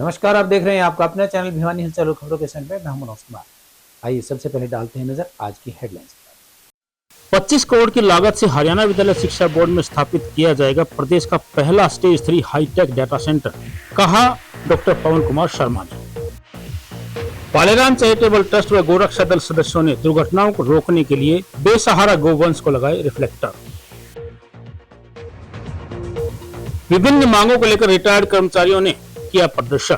नमस्कार, आप देख रहे हैं आपका अपना चैनल भिवानी हिलचाल और खबरों के सेंटर में। मैं हूं मनोज कुमार। आइए सबसे पहले डालते हैं नजर आज की हेडलाइंस पर। 25 करोड़ की लागत से हरियाणा विद्यालय शिक्षा बोर्ड में स्थापित किया जाएगा प्रदेश का पहला स्टेज 3 हाईटेक डाटा सेंटर, कहा डॉक्टर पवन कुमार शर्मा ने। पालेराम चैरिटेबल ट्रस्ट व गोरक्षा दल सदस्यों ने दुर्घटनाओं को रोकने के लिए बेसहारा गोवंश को लगाए रिफ्लेक्टर। विभिन्न मांगों को लेकर रिटायर्ड कर्मचारियों ने किया प्रदर्शन।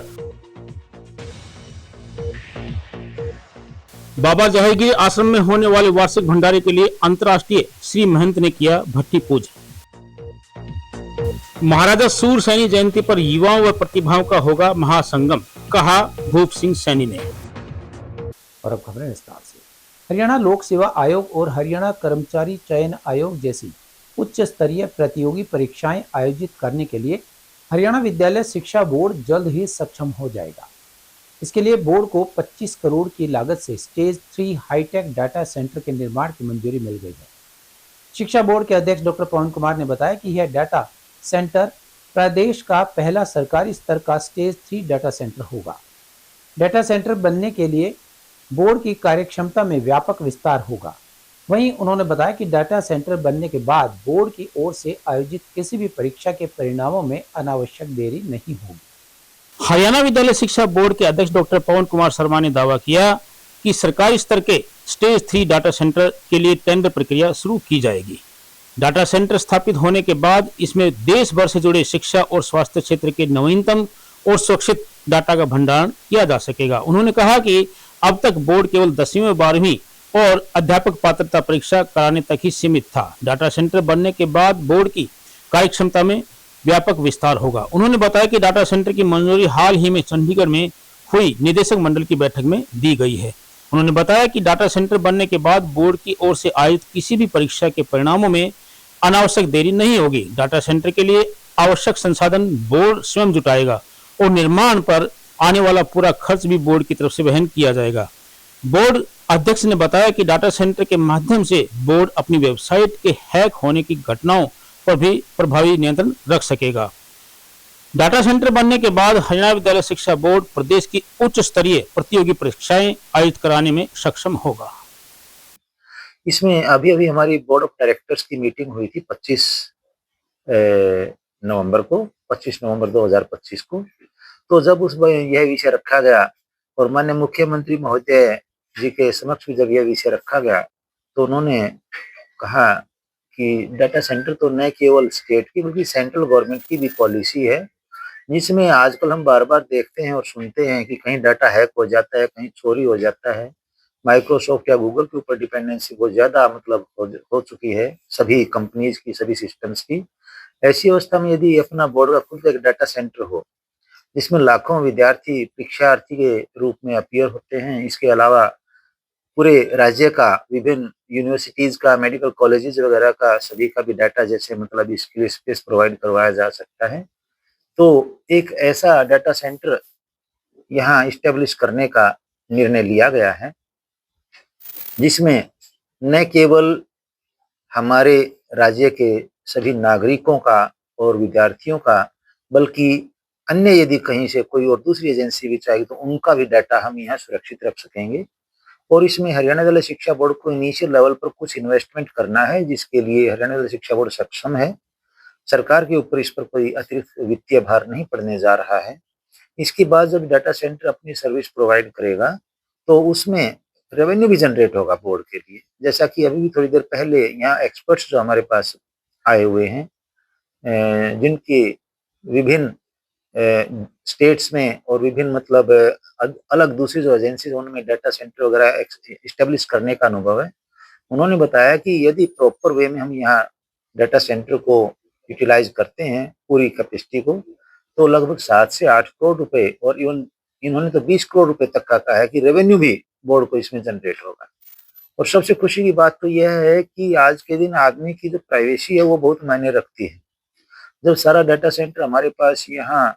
बाबा जहांगीर आश्रम में होने वाले वार्षिक भंडारे के लिए अंतर्राष्ट्रीय श्री महंत ने किया भट्टी पूजा। महाराजा सूरसैनी जयंती पर युवाओं व प्रतिभाओं का होगा महासंगम, कहा भूप सिंह सैनी ने। और अब खबरें विस्तार से। हरियाणा लोक सेवा आयोग और हरियाणा कर्मचारी चयन आयोग जैसी उच्च स्तरीय प्रतियोगी परीक्षाएं आयोजित करने के लिए हरियाणा विद्यालय शिक्षा बोर्ड जल्द ही सक्षम हो जाएगा। इसके लिए बोर्ड को 25 करोड़ की लागत से स्टेज 3 हाईटेक डाटा सेंटर के निर्माण की मंजूरी मिल गई है। शिक्षा बोर्ड के अध्यक्ष डॉक्टर पवन कुमार ने बताया कि यह डाटा सेंटर प्रदेश का पहला सरकारी स्तर का स्टेज 3 डाटा सेंटर होगा। डाटा सेंटर बनने के लिए बोर्ड की कार्यक्षमता में व्यापक विस्तार होगा। वहीं उन्होंने बताया कि डाटा सेंटर बनने के बाद बोर्ड की ओर से आयोजित किसी भी परीक्षा के परिणामों में अनावश्यक देरी नहीं होगी। हरियाणा विद्यालय शिक्षा बोर्ड के अध्यक्ष डॉक्टर पवन कुमार शर्मा ने दावा किया कि सरकारी स्तर के स्टेज 3 डाटा सेंटर के लिए टेंडर प्रक्रिया शुरू की जाएगी। डाटा सेंटर स्थापित होने के बाद इसमें देश भर से जुड़े शिक्षा और स्वास्थ्य क्षेत्र के नवीनतम और सुरक्षित डाटा का भंडारण किया जा सकेगा। उन्होंने कहा कि अब तक बोर्ड केवल 10वीं व 12वीं और अध्यापक पात्रता परीक्षा कराने तक ही सीमित था। डाटा सेंटर बनने के बाद बोर्ड की कार्यक्षमता में व्यापक विस्तार होगा। उन्होंने बताया कि डाटा सेंटर की मंजूरी हाल ही में चंडीगढ़ में हुई निदेशक मंडल की बैठक में दी गई है। उन्होंने बताया कि डाटा सेंटर बनने के बाद बोर्ड की ओर से आयोजित किसी भी परीक्षा के परिणामों में अनावश्यक देरी नहीं होगी। डाटा सेंटर के लिए आवश्यक संसाधन बोर्ड स्वयं जुटाएगा और निर्माण पर आने वाला पूरा खर्च भी बोर्ड की तरफ से वहन किया जाएगा। बोर्ड अध्यक्ष ने बताया कि डाटा सेंटर के माध्यम से बोर्ड अपनी वेबसाइट के हैक होने की घटनाओं पर भी प्रभावी नियंत्रण रख सकेगा। डाटा सेंटर बनने के बाद हरियाणा विद्यालय शिक्षा बोर्ड प्रदेश की उच्च स्तरीय प्रतियोगी परीक्षाएं आयोजित कराने में सक्षम होगा। इसमें अभी अभी हमारी बोर्ड ऑफ डायरेक्टर्स की मीटिंग हुई थी 25 नवंबर 2025 को। तो जब उसमें यह विषय रखा गया और माननीय मुख्यमंत्री महोदय जी के समक्ष भी जब यह विषय रखा गया तो उन्होंने कहा कि डाटा सेंटर तो न केवल स्टेट की बल्कि सेंट्रल गवर्नमेंट की भी पॉलिसी है, जिसमें आजकल हम बार बार देखते हैं और सुनते हैं कि कहीं डाटा हैक हो जाता है, कहीं चोरी हो जाता है। माइक्रोसॉफ्ट या गूगल के ऊपर डिपेंडेंसी बहुत ज़्यादा हो चुकी है सभी कंपनीज की, सभी सिस्टम्स की। ऐसी अवस्था में यदि अपना बोर्ड का खुद एक डाटा सेंटर हो जिसमें लाखों विद्यार्थी परीक्षार्थी के रूप में अपीयर होते हैं, इसके अलावा पूरे राज्य का विभिन्न यूनिवर्सिटीज का, मेडिकल कॉलेजेस वगैरह का सभी का भी डाटा जैसे मतलब इसके लिए स्पेस प्रोवाइड करवाया जा सकता है। तो एक ऐसा डाटा सेंटर यहाँ इस्टेब्लिश करने का निर्णय लिया गया है जिसमें न केवल हमारे राज्य के सभी नागरिकों का और विद्यार्थियों का बल्कि अन्य यदि कहीं से कोई और दूसरी एजेंसी भी चाहिए तो उनका भी डाटा हम यहाँ सुरक्षित रख सकेंगे। और इसमें हरियाणा विद्यालय शिक्षा बोर्ड को इनिशियल लेवल पर कुछ इन्वेस्टमेंट करना है, जिसके लिए हरियाणा विद्यालय शिक्षा बोर्ड सक्षम है। सरकार के ऊपर इस पर कोई अतिरिक्त वित्तीय भार नहीं पड़ने जा रहा है। इसके बाद जब डाटा सेंटर अपनी सर्विस प्रोवाइड करेगा तो उसमें रेवेन्यू भी जनरेट होगा बोर्ड के लिए। जैसा कि अभी भी थोड़ी देर पहले यहाँ एक्सपर्ट्स जो हमारे पास आए हुए हैं, जिनकी विभिन्न स्टेट्स में और विभिन्न मतलब अलग दूसरी जो एजेंसी उनमें डाटा सेंटर वगैरह इस्टेब्लिश करने का अनुभव है, उन्होंने बताया कि यदि प्रॉपर वे में हम यहाँ डाटा सेंटर को यूटिलाइज करते हैं पूरी कैपेसिटी को तो लगभग 7 से 8 करोड़ रुपए और इवन इन्होंने तो 20 करोड़ रुपए तक का कहा है कि रेवेन्यू भी बोर्ड को इसमें जनरेट होगा। और सबसे खुशी की बात तो यह है कि आज के दिन आदमी की जो प्राइवेसी है वो बहुत मायने रखती है। जब सारा डाटा सेंटर हमारे पास यहाँ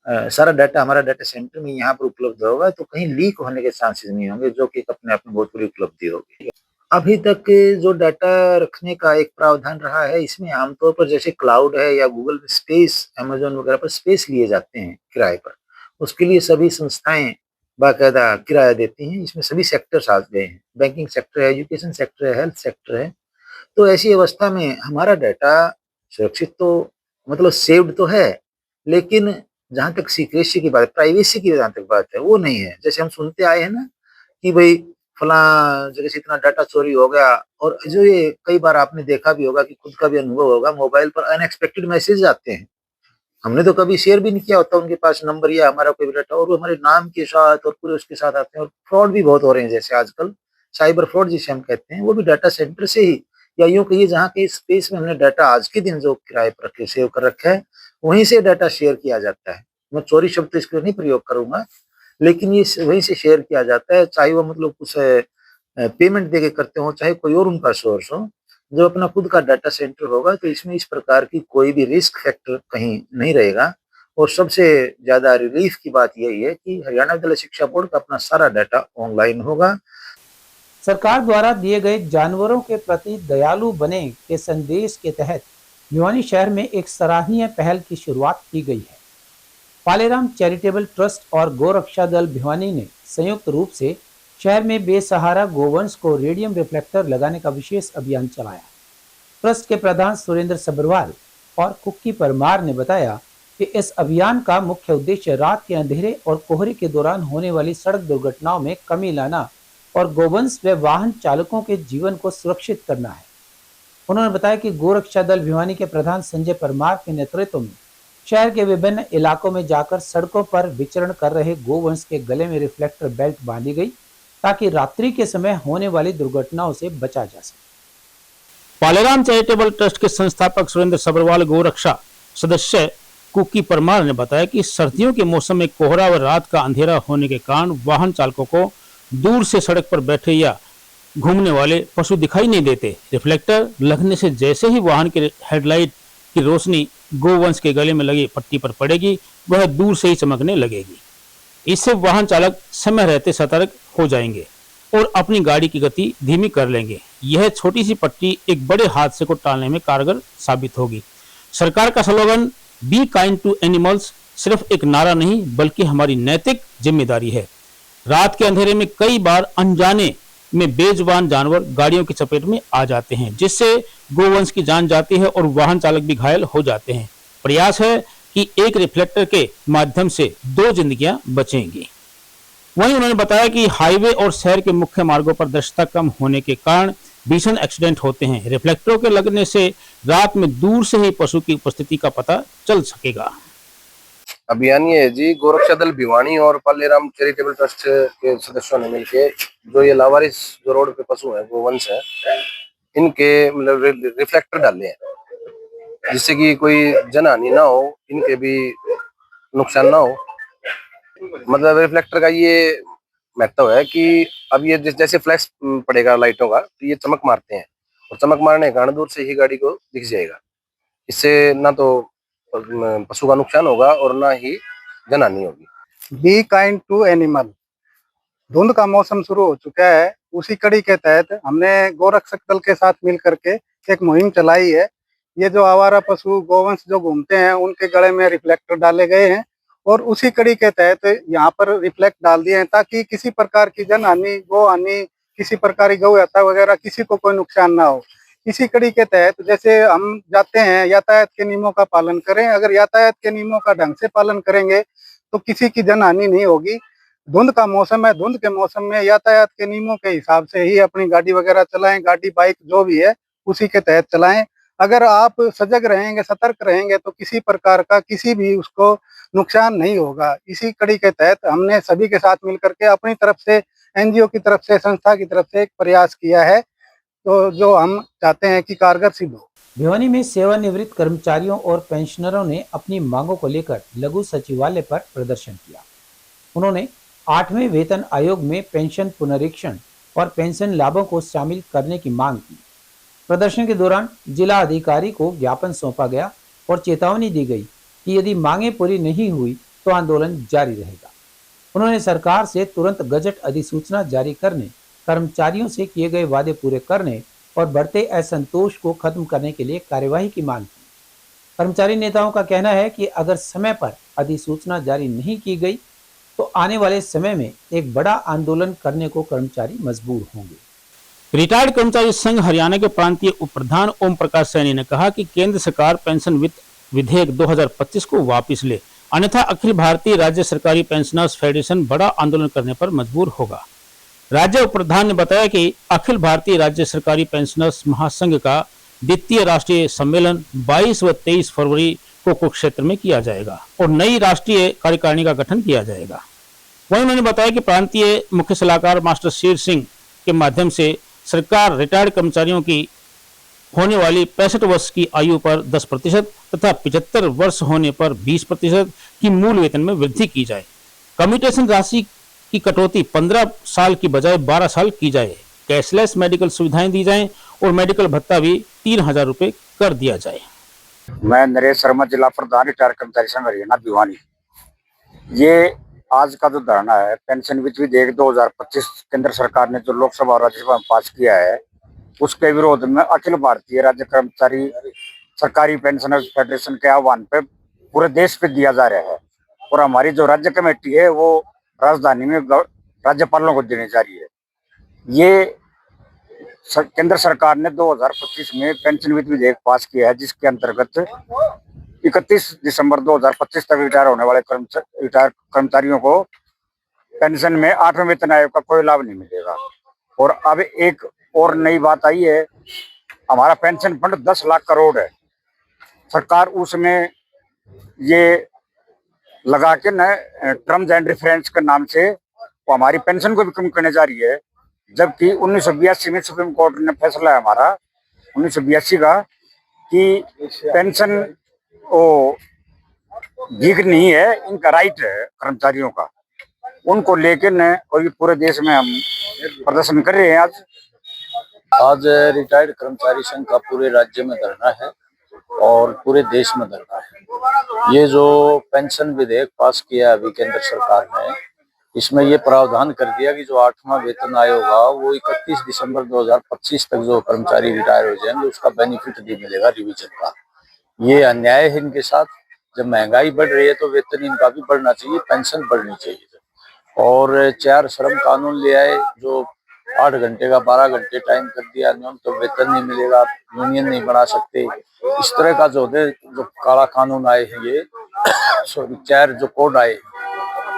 सारा डाटा हमारा डाटा सेंटर में यहाँ पर उपलब्ध होगा तो कहीं लीक होने के चांसेस नहीं होंगे, जो कि अपने आप में बहुत बड़ी उपलब्धि होगी। अभी तक जो डाटा रखने का एक प्रावधान रहा है इसमें आमतौर पर जैसे क्लाउड है या गूगल स्पेस, अमेजोन वगैरह पर स्पेस लिए जाते हैं किराए पर, उसके लिए सभी संस्थाएं बाकायदा किराया देती हैं। इसमें सभी सेक्टर्स आ गए हैं, बैंकिंग सेक्टर है, एजुकेशन सेक्टर है, हेल्थ सेक्टर है। तो ऐसी अवस्था में हमारा डाटा सुरक्षित तो मतलब सेव्ड तो है, लेकिन जहाँ तक सीक्रेसी की बात, प्राइवेसी की जहाँ तक बात है, वो नहीं है। जैसे हम सुनते आए हैं ना कि भाई फलां जगह से इतना डाटा चोरी हो गया, और जो ये कई बार आपने देखा भी होगा कि खुद का भी अनुभव होगा, मोबाइल पर अनएक्सपेक्टेड मैसेज आते हैं। हमने तो कभी शेयर भी नहीं किया होता उनके पास नंबर या हमारा कोई भी डाटा, और वो हमारे नाम के साथ और पूरे उसके साथ आते हैं। और फ्रॉड भी बहुत हो रहे हैं, जैसे आजकल साइबर फ्रॉड जिसे हम कहते हैं, वो भी डाटा सेंटर से ही, या यूँ कहिए जहाँ के स्पेस में हमने डाटा आज के दिन जो किराए पर रखे सेव कर रखा है, वहीं से डाटा शेयर किया जाता है। मैं चोरी शब्द तो इसके लिए नहीं प्रयोग करूंगा, लेकिन ये वहीं से शेयर किया जाता है, चाहे वो मतलब कुछ पेमेंट दे के करते हो, चाहे कोई और उनका सोर्स हो। जब अपना खुद का डाटा सेंटर होगा तो इसमें इस प्रकार की कोई भी रिस्क फैक्टर कहीं नहीं रहेगा। और सबसे ज्यादा रिलीफ की बात यही है कि हरियाणा विद्यालय शिक्षा बोर्ड का अपना सारा डाटा ऑनलाइन होगा। सरकार द्वारा दिए गए जानवरों के प्रति दयालु बने के संदेश के तहत भिवानी शहर में एक सराहनीय पहल की शुरुआत की गई है। पालेराम चैरिटेबल ट्रस्ट और गोरक्षा दल भिवानी ने संयुक्त रूप से शहर में बेसहारा गोवंश को रेडियम रिफ्लेक्टर लगाने का विशेष अभियान चलाया। ट्रस्ट के प्रधान सुरेंद्र सब्रवाल और कुक्की परमार ने बताया कि इस अभियान का मुख्य उद्देश्य रात के अंधेरे और कोहरे के दौरान होने वाली सड़क दुर्घटनाओं में कमी लाना और गोवंश व वाहन चालकों के जीवन को सुरक्षित करना है। उन्होंने बताया कि गोरक्षा दल भिवानी के प्रधान संजय परमार के नेतृत्व में शहर के विभिन्न इलाकों में जाकर सड़कों पर विचरण कर रहे गोवंश के गले में रिफ्लेक्टर बेल्ट बांधी गई, ताकि रात्रि के समय होने वाली दुर्घटनाओं से बचा जा सके। पालेराम चैरिटेबल ट्रस्ट के संस्थापक सुरेंद्र सब्रवाल, गोरक्षा सदस्य कुकी परमार ने बताया कि सर्दियों के मौसम में कोहरा व रात का अंधेरा होने के कारण वाहन चालकों को दूर से सड़क पर बैठे या घूमने वाले पशु दिखाई नहीं देते। रिफ्लेक्टर लगने से जैसे ही वाहन के हेडलाइट की रोशनी गोवंश के गले में लगी पट्टी पर पड़ेगी, वह दूर से ही चमकने लगेगी। इससे वाहन चालक समय रहते सतर्क हो जाएंगे और अपनी गाड़ी की गति धीमी कर लेंगे। यह छोटी सी पट्टी एक बड़े हादसे को टालने में कारगर साबित होगी। सरकार का slogan be kind to animals सिर्फ एक नारा नहीं, बल्कि हमारी नैतिक जिम्मेदारी है। रात के अंधेरे में कई बार अनजाने में बेजुबान जानवर गाड़ियों की चपेट में आ जाते हैं, जिससे गोवंश की जान जाती है और वाहन चालक भी घायल हो जाते हैं। प्रयास है कि एक रिफ्लेक्टर के माध्यम से 2 जिंदगियां बचेंगी। वहीं उन्होंने बताया कि हाईवे और शहर के मुख्य मार्गों पर दृश्यता कम होने के कारण भीषण एक्सीडेंट होते हैं। रिफ्लेक्टरों के लगने से रात में दूर से ही पशु की उपस्थिति का पता चल सकेगा। अभियान ये है जी, गोरक्षा दल भिवानी और पालेराम चैरिटेबल ट्रस्ट के सदस्यों ने मिलके जो ये लावारिस जो रोड पे पशु है, गोवंश है, इनके मतलब रिफ्लेक्टर डाले हैं, जिससे कि कोई जनहानि ना हो, इनके भी नुकसान ना हो। मतलब रिफ्लेक्टर का ये महत्व है कि अब ये जैसे फ्लैश पड़ेगा लाइटों का, तो ये चमक मारते हैं, और चमक मारने के कारण दूर से ही गाड़ी को दिख जाएगा। इससे ना तो पशु का नुकसान होगा और ना ही जनहानि होगी। Be kind to animal. धुंध का मौसम शुरू हो चुका है, उसी कड़ी के तहत हमने गोरक्षक दल के साथ मिल करके एक मुहिम चलाई है। ये जो आवारा पशु गोवंश जो घूमते हैं, उनके गले में रिफ्लेक्टर डाले गए हैं, और उसी कड़ी के तहत यहाँ पर रिफ्लेक्ट डाल दिए हैं, ताकि किसी प्रकार की जनहानि, गो हानि, किसी प्रकार की गौ हत्या वगैरह किसी को कोई नुकसान ना हो। इसी कड़ी के तहत जैसे हम जाते हैं, यातायात के नियमों का पालन करें। अगर यातायात के नियमों का ढंग से पालन करेंगे तो किसी की जनहानि नहीं होगी। धुंध का मौसम है, धुंध के मौसम में यातायात के नियमों के हिसाब से ही अपनी गाड़ी वगैरह चलाएं, गाड़ी बाइक जो भी है उसी के तहत चलाएं। अगर आप सजग रहेंगे, सतर्क रहेंगे, तो किसी प्रकार का किसी भी उसको नुकसान नहीं होगा। इसी कड़ी के तहत हमने सभी के साथ मिलकर के अपनी तरफ से, एनजीओ की तरफ से, संस्था की तरफ से एक प्रयास किया है, तो जो हम चाहते हैं कि कारगर सिद्ध हो। भिवानी में सेवानिवृत्त कर्मचारियों और पेंशनरों ने अपनी मांगों को लेकर लघु सचिवालय पर प्रदर्शन किया। उन्होंने 8वें वेतन आयोग में पेंशन पुनरीक्षण और पेंशन लाभों को शामिल करने की मांग की। प्रदर्शन के दौरान जिला अधिकारी को ज्ञापन सौंपा गया और चेतावनी दी गई कि यदि मांगें पूरी नहीं हुई तो आंदोलन जारी रहेगा। उन्होंने सरकार से तुरंत गजट अधिसूचना जारी करने, कर्मचारियों से किए गए वादे पूरे करने और बढ़ते असंतोष को खत्म करने के लिए कार्यवाही की मांग की। कर्मचारी नेताओं का कहना है कि अगर समय पर अधिसूचना जारी नहीं की गई तो आने वाले समय में एक बड़ा आंदोलन करने को कर्मचारी मजबूर होंगे। रिटायर्ड कर्मचारी संघ हरियाणा के प्रांतीय उप प्रधान ओम प्रकाश सैनी ने कहा कि केंद्र सरकार पेंशन विधेयक 2025 को वापस ले, अन्यथा अखिल भारतीय राज्य सरकारी पेंशनर्स फेडरेशन बड़ा आंदोलन करने पर मजबूर होगा। राज्य उप प्रधान ने बताया कि अखिल भारतीय राज्य सरकारी पेंशनर्स महासंघ का द्वितीय राष्ट्रीय सम्मेलन 22 व 23 फरवरी को कुरुक्षेत्र में किया जाएगा और नई राष्ट्रीय कार्यकारिणी का गठन किया जाएगा। वहीं उन्होंने बताया कि प्रांतीय मुख्य सलाहकार मास्टर शेर सिंह के माध्यम से सरकार रिटायर्ड कर्मचारियों की होने वाली 65 वर्ष की आयु पर 10% तथा 75 वर्ष होने पर 20% की मूल वेतन में वृद्धि की जाए। कम्यूटेशन राशि की कटौती 15 साल की बजाय 12 साल की जाए। कैशलेस मेडिकल सुविधाएं दी जाएं और मेडिकल भत्ता भी 3000 रुपए कर दिया जाए। मैं नरेश शर्मा, जिला प्रधान रिटायर्ड कर्मचारी संघ हरियाणा भिवानी। ये आज का जो धरना है, पेंशन विधेयक 2025 केंद्र सरकार ने जो लोकसभा और राज्यसभा में पास किया है, उसके विरोध में अखिल भारतीय राज्य कर्मचारी सरकारी पेंशनर्स फेडरेशन के आह्वान पे पूरे देश पे दिया जा रहा है। और हमारी जो राज्य कमेटी है वो राजधानी में राज्यपालों को देने जा रही है। ये केंद्र सरकार ने 2025 में पेंशन विधेयक पास किया है, जिसके अंतर्गत 31 दिसंबर 2025 तक रिटायर होने वाले रिटायर कर्मचारियों को पेंशन में 8वें वेतन आयोग का कोई लाभ नहीं मिलेगा। और अब एक और नई बात आई है, हमारा पेंशन फंड 10 लाख करोड़ है। सरकार उसमें ये लगा के न टर्म्स एंड रेफरेंस के नाम से वो हमारी पेंशन को भी कम करने जा रही है। जबकि 1982 में सुप्रीम कोर्ट ने फैसला है हमारा 1982 का कि पेंशन वो भीख नहीं है, इनका राइट है कर्मचारियों का। उनको लेके न और पूरे देश में हम प्रदर्शन कर रहे हैं। आज रिटायर्ड कर्मचारी संघ का पूरे राज्य में धरना है और पूरे देश में धरना है। ये जो पेंशन विधेयक पास किया अभी केंद्र सरकार ने, इसमें ये प्रावधान कर दिया कि जो 8वां वेतन आयोग होगा वो 31 दिसंबर 2025 तक जो कर्मचारी रिटायर हो जाएंगे उसका बेनिफिट नहीं मिलेगा रिवीजन का। ये अन्याय है इनके साथ। जब महंगाई बढ़ रही है तो वेतन इनका भी बढ़ना चाहिए, पेंशन बढ़नी चाहिए। और 4 श्रम कानून ले आए जो 8 घंटे का 12 घंटे टाइम कर दिया न्यूनतम, तो वेतन नहीं मिलेगा, यूनियन नहीं बना सकते। इस तरह का जो काला कानून आए हैं ये 4 जो कोड आए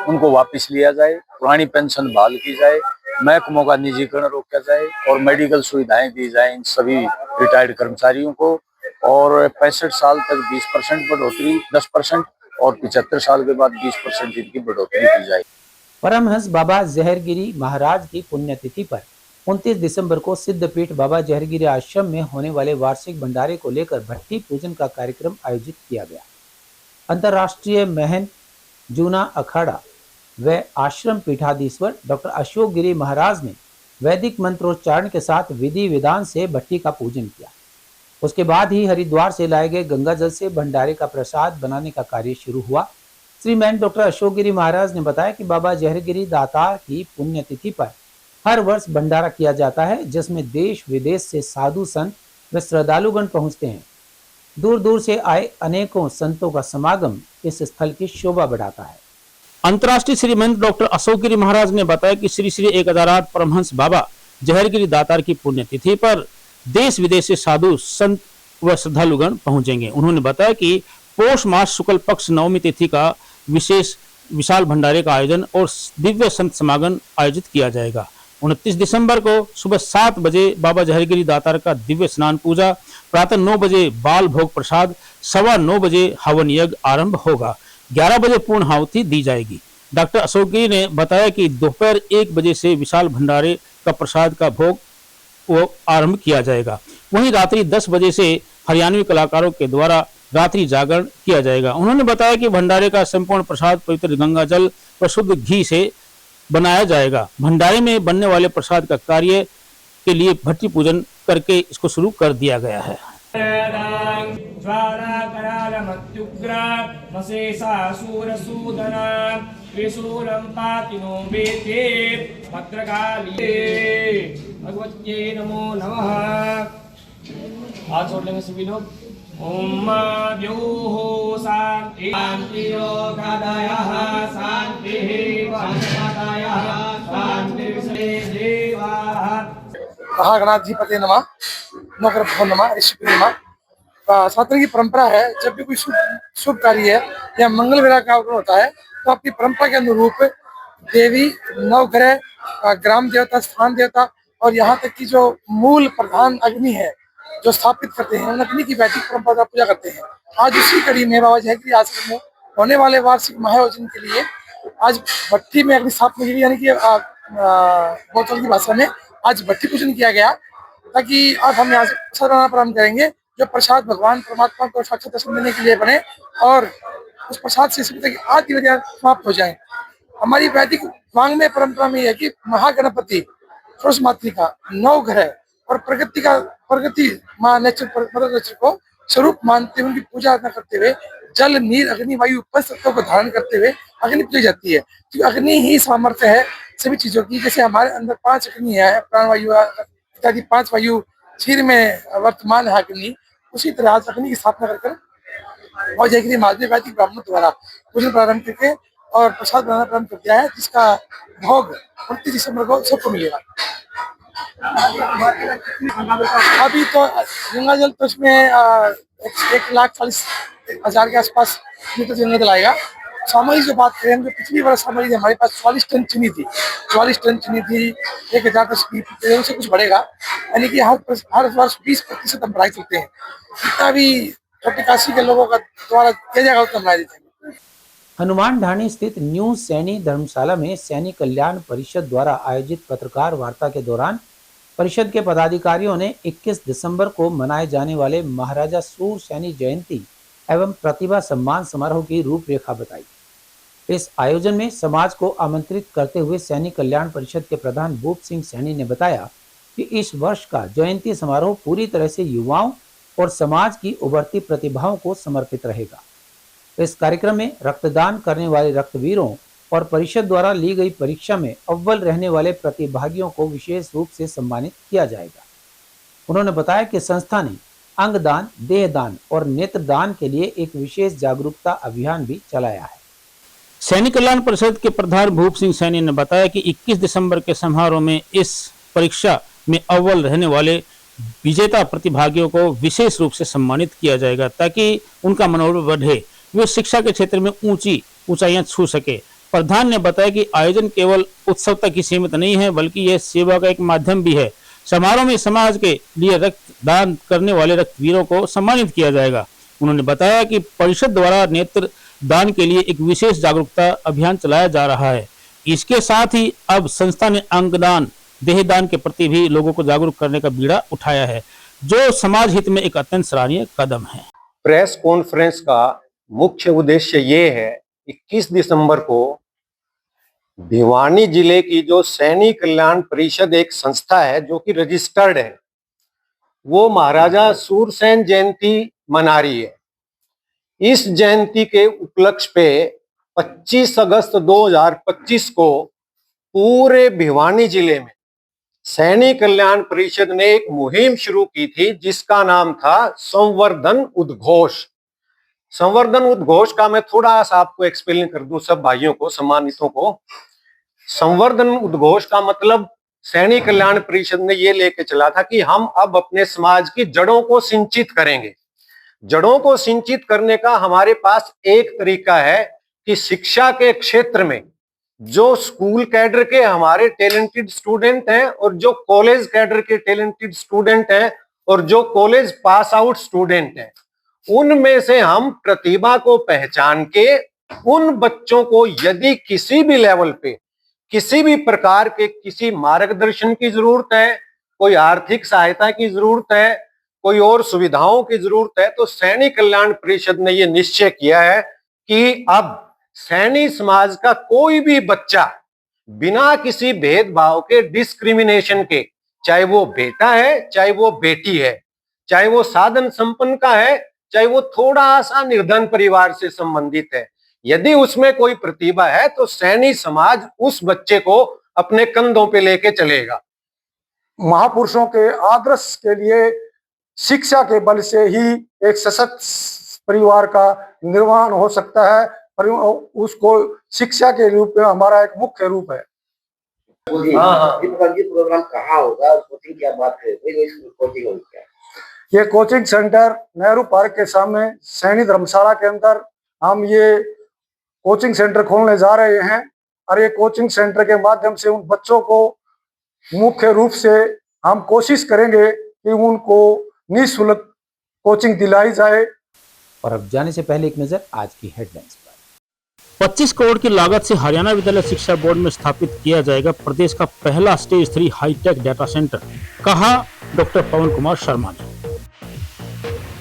उनको वापस लिया जाए, पुरानी पेंशन बहाल की जाए, महकमों का निजीकरण रोका जाए और मेडिकल सुविधाएं दी जाए इन सभी रिटायर्ड कर्मचारियों को। और 65 साल तक 20% बढ़ोतरी, 10% और 75 साल के बाद 20% इनकी बढ़ोतरी की जाए। परमहंस बाबा जहरगिरी महाराज की पुण्यतिथि पर 29 दिसंबर को सिद्धपीठ बाबा जहरगिरी आश्रम में होने वाले वार्षिक भंडारे को लेकर भट्टी पूजन का कार्यक्रम आयोजित किया गया। अंतर्राष्ट्रीय महंत जूना अखाड़ा व आश्रम पीठाधीश्वर डॉक्टर अशोक गिरी महाराज ने वैदिक मंत्रोच्चारण के साथ विधि विधान से भट्टी का पूजन किया। उसके बाद ही हरिद्वार से लाए गए गंगा जल से भंडारे का प्रसाद बनाने का कार्य शुरू हुआ। श्री महंत डॉक्टर अशोक गिरी महाराज ने बताया कि बाबा जहरगिरी दातार की पुण्यतिथि पर हर वर्ष भंडारा किया जाता है, जिसमें देश विदेश से साधु संत व श्रद्धालुगण पहुंचते हैं। दूर दूर से आए अनेकों संतों का समागम इस स्थल की शोभा बढ़ाता है। अंतर्राष्ट्रीय श्री महंत डॉक्टर अशोक गिरी महाराज ने बताया कि श्री श्री 1008 परमहंस बाबा जहरगिरी दातार की पुण्यतिथि पर देश विदेश से साधु संत व श्रद्धालुगण पहुंचेंगे। उन्होंने बताया कि पौष मास शुक्ल पक्ष नवमी तिथि का विशाल भंडारे का आयोजन और दिव्य संत समागम आयोजित किया जाएगा। 29 दिसंबर को सुबह 7 बजे बाबा जहरगिरी दातार का दिव्य स्नान पूजा, प्रातः 9 बजे बाल भोग प्रसाद, 9:15 बजे हवन यज्ञ आरंभ होगा। 11 बजे पूर्ण आहुति दी जाएगी। डॉक्टर अशोक गिरी ने बताया कि दोपहर 1 बजे से विशाल भंडारे का प्रसाद का भोग वो आरंभ किया जाएगा। वहीं रात्रि 10 बजे से हरियाणवी कलाकारों के द्वारा रात्रि जागरण किया जाएगा। उन्होंने बताया कि भंडारे का संपूर्ण प्रसाद पवित्र गंगा जल व शुद्ध घी से बनाया जाएगा। भंडारे में बनने वाले प्रसाद का कार्य के लिए भट्टी पूजन करके इसको शुरू कर दिया गया है। भगवत्यै नमो नमः। हाथ जोड़ लेंगे सभी लोग। ओम द्योः शान्तियोगादयः शान्तिः वनस्पतयः शान्तिर्देवाः। महागणाधिपति नमः, नगर नमः, ऋषि नमः। सनातन की परंपरा है, जब भी कोई शुभ कार्य या मंगल विवाह का कार्यक्रम होता है तो अपनी परंपरा के अनुरूप देवी, नवग्रह, ग्राम देवता, स्थान देवता और यहाँ तक की जो मूल प्रधान अग्नि है जो स्थापित करते हैं, उन अग्नि की वैदिक परंपरा का पूजा करते हैं। आज उसी कड़ी में बाबा जयगिरी आश्रम में होने वाले वार्षिक महायोजन के लिए आज भट्टी में अग्नि स्थापना की, यानी कि गौचल की भाषा में आज भट्टी पूजन किया गया, ताकि आज हम यहाँ से प्रसाद बनाना प्रारंभ करेंगे। जो प्रसाद भगवान परमात्मा को साक्षात दर्शन देने के लिए बने और उस प्रसाद से सभी तक आदि विद्या समाप्त हो जाए। हमारी वैदिक वांग्मय परंपरा में है कि महागणपति, सरस्वती मातृका, नवग्रह और प्रगति माँ नेचर को स्वरूप मानते हुए उनकी पूजा अर्चना करते हुए जल, नीर, अग्नि, वायु, पंच तत्वों को धारण करते हुए अग्नि पूजी जाती है, क्योंकि अग्नि ही सामर्थ्य है सभी चीजों की। जैसे हमारे अंदर 5 अग्नि है, प्राण वायु इत्यादि 5 वायु शरीर में वर्तमान है अग्नि, उसी तरह आज अग्नि की स्थापना कर और जयगिरी महादेव वैदिक ब्राह्मणों द्वारा पूजन प्रारंभ करके और प्रसाद बनाना प्रारंभ कर दिया है, जिसका भोग 29 दिसंबर को सबको मिलेगा। अभी तो गंगा जल तो इसमें 1,40,000 के आसपास लीटर गंगा जल आएगा। सामग्री जो बात करें, जो पिछली बार सामग्री हमारे पास 44 टन चीनी थी, 1,000 से कुछ बढ़ेगा, यानी कि हर वर्ष 20% हम बढ़ाई सकते हैं। जितना भी छोटे काशी के लोगों का द्वारा किया जाएगा उतना बढ़ाई देते हैं। हनुमान ढाणी स्थित न्यू सैनी धर्मशाला में सैनिक कल्याण परिषद द्वारा आयोजित पत्रकार वार्ता के दौरान परिषद के पदाधिकारियों ने 21 दिसंबर को मनाए जाने वाले महाराजा सूरसैनी जयंती एवं प्रतिभा सम्मान समारोह की रूपरेखा बताई। इस आयोजन में समाज को आमंत्रित करते हुए सैनिक कल्याण परिषद के प्रधान भूप सिंह सैनी ने बताया कि इस वर्ष का जयंती समारोह पूरी तरह से युवाओं और समाज की उभरती प्रतिभाओं को समर्पित रहेगा। इस कार्यक्रम में रक्तदान करने वाले रक्तवीरों और परिषद द्वारा ली गई परीक्षा में अव्वल रहने वाले प्रतिभागियों को विशेष रूप से सम्मानित किया जाएगा। उन्होंने बताया कि संस्था ने अंगदान, देहदान और नेत्रदान के लिए एक विशेष जागरूकता अभियान भी चलाया है। सैनिक कल्याण परिषद के प्रधान भूप सिंह सैनी ने बताया कि 21 दिसंबर के समारोह में इस परीक्षा में अव्वल रहने वाले विजेता प्रतिभागियों को विशेष रूप से सम्मानित किया जाएगा, ताकि उनका मनोबल बढ़े, वे शिक्षा के क्षेत्र में ऊंचाइयां छू सके। प्रधान ने बताया कि आयोजन केवल उत्सव तक ही सीमित नहीं है, बल्कि यह सेवा का एक माध्यम भी है। समारोह में समाज के लिए रक्तदान करने वाले रक्तवीरों को सम्मानित किया जाएगा। उन्होंने बताया कि परिषद द्वारा नेत्र दान के लिए एक विशेष जागरूकता अभियान चलाया जा रहा है। इसके साथ ही अब संस्था ने अंगदान, देहदान के प्रति भी लोगों को जागरूक करने का बीड़ा उठाया है, जो समाज हित में एक अत्यंत सराहनीय कदम है। प्रेस कॉन्फ्रेंस का मुख्य उद्देश्य ये है, 21 दिसंबर को भिवानी जिले की जो सैनिक कल्याण परिषद एक संस्था है जो कि रजिस्टर्ड है, वो महाराजा सूरसेन जयंती मना रही है। इस जयंती के उपलक्ष्य पे 25 अगस्त 2025 को पूरे भिवानी जिले में सैनिक कल्याण परिषद ने एक मुहिम शुरू की थी, जिसका नाम था संवर्धन उद्घोष। संवर्धन उद्घोष का मैं थोड़ा सा आपको एक्सप्लेन कर दूं सब भाइयों को, सम्मानितों को। संवर्धन उद्घोष का मतलब सैनिक कल्याण परिषद ने ये लेके चला था कि हम अब अपने समाज की जड़ों को सिंचित करेंगे। जड़ों को सिंचित करने का हमारे पास एक तरीका है कि शिक्षा के क्षेत्र में जो स्कूल कैडर के हमारे टैलेंटेड स्टूडेंट हैं और जो कॉलेज कैडर के टैलेंटेड स्टूडेंट हैं और जो कॉलेज पास आउट स्टूडेंट हैं, उनमें से हम प्रतिभा को पहचान के उन बच्चों को यदि किसी भी लेवल पे किसी भी प्रकार के किसी मार्गदर्शन की जरूरत है, कोई आर्थिक सहायता की जरूरत है, कोई और सुविधाओं की जरूरत है, तो सैनिक कल्याण परिषद ने यह निश्चय किया है कि अब सैनिक समाज का कोई भी बच्चा बिना किसी भेदभाव के, डिस्क्रिमिनेशन के, चाहे वो बेटा है, चाहे वो बेटी है, चाहे वो साधन संपन्न का है, चाहे वो थोड़ा सा निर्धन परिवार से संबंधित है, यदि उसमें कोई प्रतिभा है तो सैनिक समाज उस बच्चे को अपने कंधों पे लेके चलेगा। महापुरुषों के आदर्श के लिए शिक्षा के बल से ही एक सशक्त परिवार का निर्माण हो सकता है। पर उसको शिक्षा के रूप में हमारा एक मुख्य रूप है। प्रोग्राम कहाँ होगा, कोचिंग क्या बात है, कोचिंग होगी क्या? ये कोचिंग सेंटर नेहरू पार्क के सामने सैनी धर्मशाला के अंदर हम ये कोचिंग सेंटर खोलने जा रहे हैं। और ये कोचिंग सेंटर के माध्यम से उन बच्चों को मुख्य रूप से हम कोशिश करेंगे कि उनको निःशुल्क कोचिंग दिलाई जाए। और अब जाने से पहले एक नजर आज की हेडलाइंस पर। 25 करोड़ की लागत से हरियाणा विद्यालय शिक्षा बोर्ड में स्थापित किया जाएगा प्रदेश का पहला स्टेज 3 हाईटेक डाटा सेंटर, कहा डॉक्टर पवन कुमार शर्मा ने।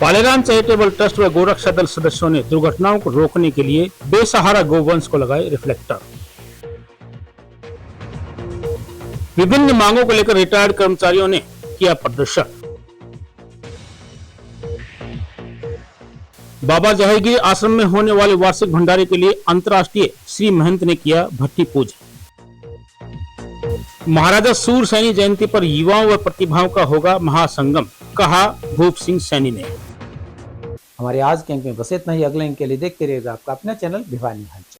पालेराम चैरिटेबल ट्रस्ट व गोरक्षा दल सदस्यों ने दुर्घटनाओं को रोकने के लिए बेसहारा गोवंश को लगाए रिफ्लेक्टर। विभिन्न मांगों को लेकर रिटायर्ड कर्मचारियों ने किया प्रदर्शन। बाबा जहांगीर आश्रम में होने वाले वार्षिक भंडारे के लिए अंतर्राष्ट्रीय श्री महंत ने किया भट्टी पूजन। महाराजा सूरसैनी जयंती पर युवाओं व प्रतिभाओं का होगा महासंगम, कहा भूप सिंह सैनी ने। हमारे आज के अंक में बस इतना ही। अगले अंक के लिए देखते रहिएगा आपका अपना चैनल भिवानी हंस।